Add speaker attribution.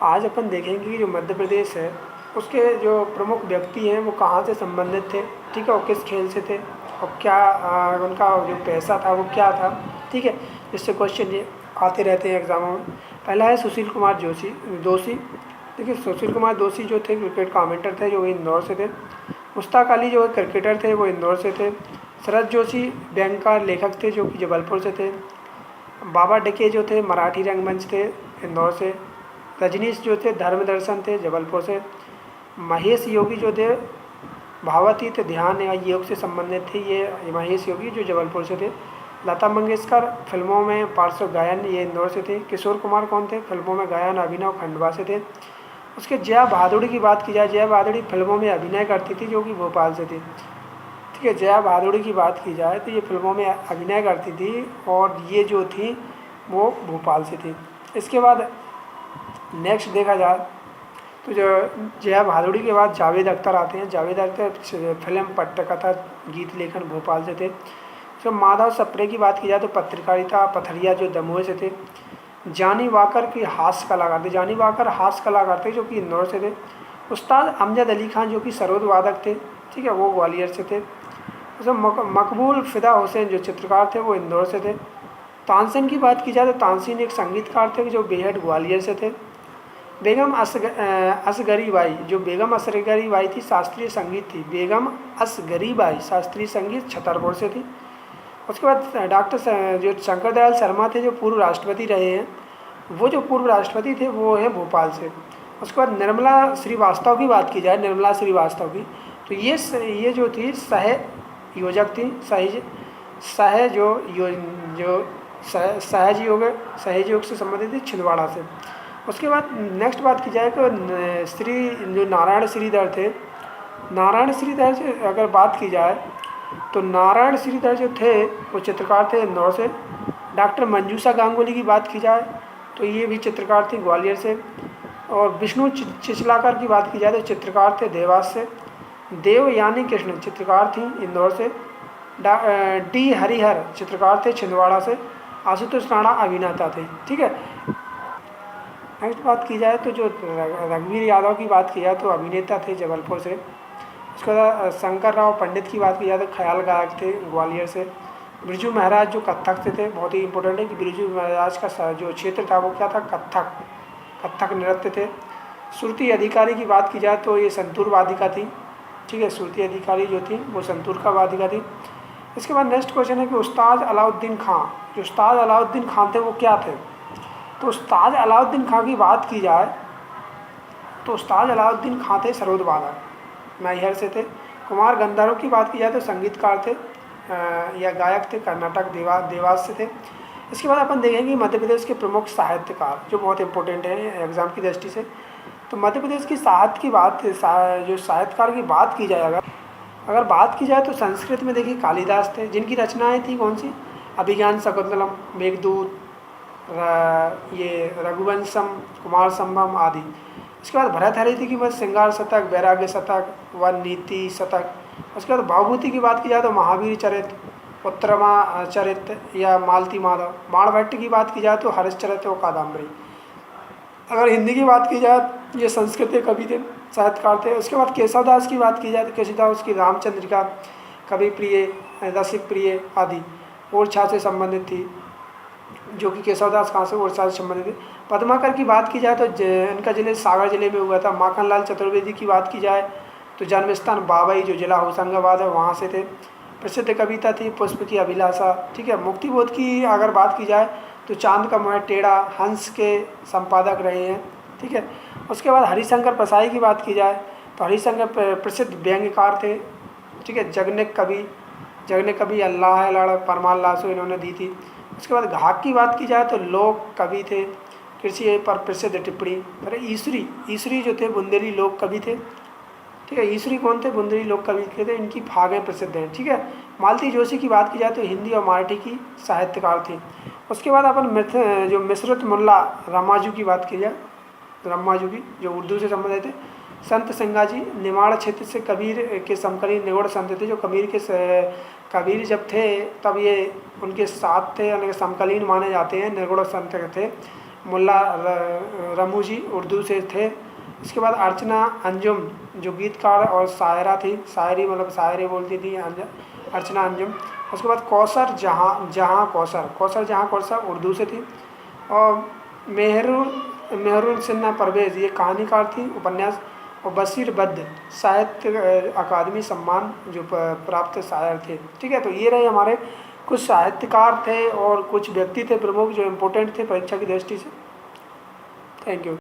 Speaker 1: आज अपन देखेंगे कि जो मध्य प्रदेश है उसके जो प्रमुख व्यक्ति हैं वो कहाँ से संबंधित थे, ठीक है, और किस खेल से थे और क्या उनका जो पैसा था वो क्या था, ठीक है। इससे क्वेश्चन ये आते रहते हैं एग्जामों में। पहला है सुशील कुमार दोषी। देखिए, सुशील कुमार दोषी जो थे क्रिकेट कमेंटर थे, जो इंदौर से थे। मुश्ताक अली जो क्रिकेटर थे वो इंदौर से थे। शरद जोशी बैंकर लेखक थे जो कि जबलपुर से थे। बाबा डके जो थे मराठी रंगमंच थे, इंदौर से। रजनीश जो थे धर्मदर्शन थे, जबलपुर से। महेश योगी जो थे भावातीत ध्यान या योग से संबंधित थे, ये महेश योगी जो जबलपुर से थे। लता मंगेशकर फिल्मों में पार्श्व गायन, ये इंदौर से थे। किशोर कुमार कौन थे, फिल्मों में गायन अभिनव खंडवा से थे। उसके जया भादुड़ी की बात की जाए, जया भादुड़ी फिल्मों में अभिनय करती थी जो कि भोपाल से थी, ठीक है। जया भादुड़ी की बात की जाए तो ये फिल्मों में अभिनय करती थी और ये जो थी वो भोपाल से थी। इसके बाद नेक्स्ट देखा जाए तो जो जया भादुड़ी के बाद जावेद अख्तर आते हैं। जावेद अख्तर फिल्म पट्टकथा गीत लेखन भोपाल से थे। तो माधव सप्रे की बात की जाए तो पत्रकारिता पथरिया जो दमोह से थे। जानी वाकर की हास्य कलाकार थे, जानी वाकर हास्य कलाकार थे जो कि इंदौर से थे। उस्ताद अमजद अली खान जो कि सरोद वादक थे, ठीक है, वो ग्वालियर से थे। उसमें मकबूल फ़िदा हुसैन जो चित्रकार थे वो इंदौर से थे। तानसेन की बात की जाए तो तानसेन एक संगीतकार थे जो बेहद ग्वालियर से थे। बेगम असगरी बाई, जो बेगम असगरी बाई थी शास्त्रीय संगीत थी, बेगम असगरी बाई शास्त्रीय संगीत छतरपुर से थी। उसके बाद डॉक्टर जो शंकर दयाल शर्मा थे जो पूर्व राष्ट्रपति रहे हैं, वो जो पूर्व राष्ट्रपति थे वो हैं भोपाल से। उसके बाद निर्मला श्रीवास्तव की बात की जाए, निर्मला श्रीवास्तव की, तो ये जो थी योजक थी, सहज योग से संबंधित थी, छिंदवाड़ा से। उसके बाद नेक्स्ट बात की जाए तो जो नारायण श्रीधर थे, नारायण श्रीधर से अगर बात की जाए तो नारायण श्रीधर जो थे वो चित्रकार थे इंदौर से। डॉक्टर मंजूषा गांगुली की बात की जाए तो ये भी चित्रकार थी ग्वालियर से। और विष्णु चिचलाकर की बात की जाए तो चित्रकार थे देवास से। देवयानी कृष्ण चित्रकार थी इंदौर से। डी हरिहर चित्रकार थे छिंदवाड़ा से। आशुतोष राणा अभिनेता थे, ठीक है। नेक्स्ट बात की जाए तो जो रघुवीर यादव की बात की जाए तो अभिनेता थे जबलपुर से। उसके बाद शंकर राव पंडित की बात की जाए तो ख्याल गायक थे ग्वालियर से। बिरजू महाराज जो कथक से थे, बहुत ही इंपॉर्टेंट है कि बिरजू महाराज का जो क्षेत्र था वो क्या था, कथक नृत्य थे। श्रुति अधिकारी की बात की जाए तो ये संतूर वादिका थी, ठीक है, श्रुति अधिकारी जो थी वो संतूर का वादिका थी। इसके बाद नेक्स्ट क्वेश्चन है कि उस्ताद अलाउद्दीन खां, जो उस्ताद अलाउद्दीन खां थे वो क्या थे। तो उस्ताद अलाउद्दीन खां की बात की जाए तो उस्ताद अलाउद्दीन खां थे सरोद वादक, मैहर से थे। कुमार गंधर्व की बात की जाए तो संगीतकार थे या गायक थे, कर्नाटक देवास से थे। इसके बाद अपन देखेंगे मध्य प्रदेश के प्रमुख साहित्यकार जो बहुत इंपॉर्टेंट है एग्जाम की दृष्टि से। तो मध्य प्रदेश की साहित्य की बात, जो साहित्यकार की बात की जाए अगर बात की जाए तो संस्कृत में देखिए कालिदास थे, जिनकी रचनाएं थी कौन सी, अभिज्ञान शकुंतलम, मेघदूत, ये रघुवंशम, कुमार संभव आदि। उसके बाद भरतहरि की बात श्रृंगार शतक, वैराग्य शतक व नीति शतक। उसके बाद भावभूति की बात की जाए तो महावीर चरित, उत्तरमा चरित या मालती माधव। बाणभट्ट की बात की जाए तो हरिश्चरित और कादम्बरी। अगर हिंदी की बात की जाए ये संस्कृत के कवि थे, साहित्यकार थे। उसके बाद केशवदास की बात की जाए तो केशवदास की रामचंद्रिका, कवि प्रिय, रसिक प्रिय आदि ओरछा से संबंधित थी, जो कि केशवदास कहाँ से, ओरछा से संबंधित थे। पद्माकर की बात की जाए तो इनका जिले सागर जिले में हुआ था। माखनलाल चतुर्वेदी की बात की जाए तो जन्मस्थान बाबई जो जिला होशंगाबाद है वहाँ से थे। प्रसिद्ध कविता थी पुष्प की अभिलाषा, ठीक है। मुक्तिबोध की अगर बात की जाए तो चांद का मुँह टेढ़ा हंस के संपादक रहे हैं, ठीक है। उसके बाद हरिशंकर प्रसाई की बात की जाए तो हरिशंकर प्रसिद्ध व्यंग्यकार थे, ठीक है। जगने कवि अल्लाह लड़ परमाल लासो इन्होंने दी थी। उसके बाद घाक की बात की जाए तो लोक कवि थे, कृषि पर प्रसिद्ध टिप्पणी। अरे ईसरी जो थे बुंदेली लोक कवि थे, ठीक है। ईसरी कौन थे, बुंदेली लोक कवि थे, इनकी फागें प्रसिद्ध हैं, ठीक है। मालती जोशी की बात की जाए तो हिंदी और मराठी की साहित्यकार थी। उसके बाद अपन जो मिसरत मुल्ला रामाजू की बात की जाए, रामाजू की जो उर्दू से संबंधित थे। संत सिंगाजी निमाड़ क्षेत्र से कबीर के समकालीन निगुण संत थे, जो कबीर जब थे तब ये उनके साथ थे, यानी समकालीन माने जाते हैं, निगुण संत थे। मुल्ला रमू जी उर्दू से थे। इसके बाद अर्चना अंजुम जो गीतकार और शायरा थी, शायरी मतलब शायरी बोलती थी अर्चना अंजुम। उसके बाद कौसर कौसर जहाँ कौसर उर्दू से थी। और मेहरुल सिन्हा परवेज़ ये कहानीकार थी, उपन्यास। और बशीर बद्र साहित्य अकादमी सम्मान जो प्राप्त शायर थे। ठीक है, तो ये रहे हमारे कुछ साहित्यकार थे और कुछ व्यक्ति थे प्रमुख जो इम्पोर्टेंट थे परीक्षा की दृष्टि से। Thank you.